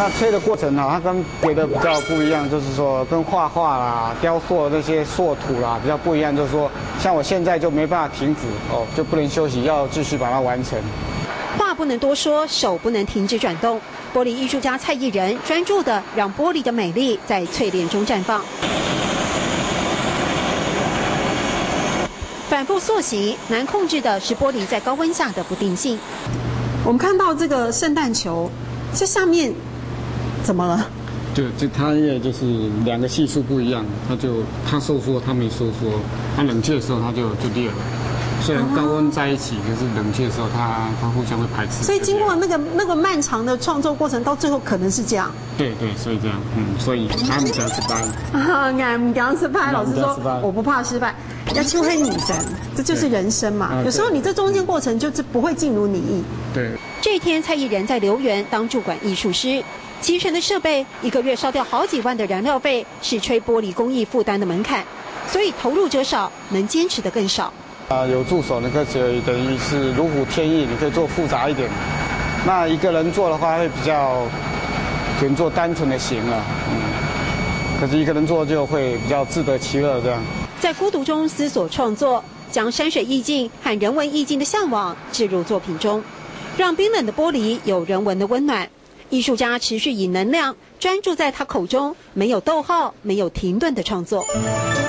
那吹的过程呢，它跟别的比较不一样，就是说跟画画啦、雕塑那些塑土啦比较不一样，就是说像我现在就没办法停止哦，就不能休息，要继续把它完成。话不能多说，手不能停止转动。玻璃艺术家蔡艺人专注地让玻璃的美丽在淬炼中绽放。反复塑形，难控制的是玻璃在高温下的不定性。我们看到这个圣诞球，这下面怎么了？就它也就是两个系数不一样，它收缩，它没收缩，它冷却的时候它就裂了。虽然高温在一起，可是冷却的时候它互相会排斥。所以经过那个漫长的创作过程，到最后可能是这样。对，所以这样，所以俺唔想失败。俺唔想失败，老师说我不怕失败，要求黑女神，这就是人生嘛。有时候你这中间过程就是不会尽如你意。对。这一天，蔡艺人在留园当驻馆艺术师，齐全的设备，1个月烧掉好几万的燃料费，是吹玻璃工艺负担的门槛，所以投入者少，能坚持的更少。有助手，你可以等于是如虎添翼，你可以做复杂一点。那一个人做的话，会比较可能做单纯的型了，可是一个人做就会比较自得其乐这样。在孤独中思索创作，将山水意境和人文意境的向往置入作品中，让冰冷的玻璃有人文的温暖。艺术家持续以能量专注在他口中没有逗号、没有停顿的创作。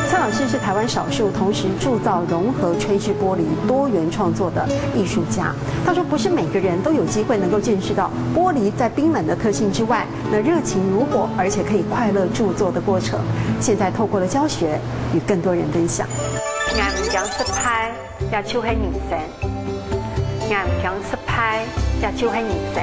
蔡老师是台湾少数同时铸造融合吹制玻璃多元创作的艺术家。他说，不是每个人都有机会能够见识到玻璃在冰冷的特性之外，那热情如火，而且可以快乐铸作的过程。现在透过了教学，与更多人分享。俺唔想失败，也超係人生。俺唔想失败，也超係人生。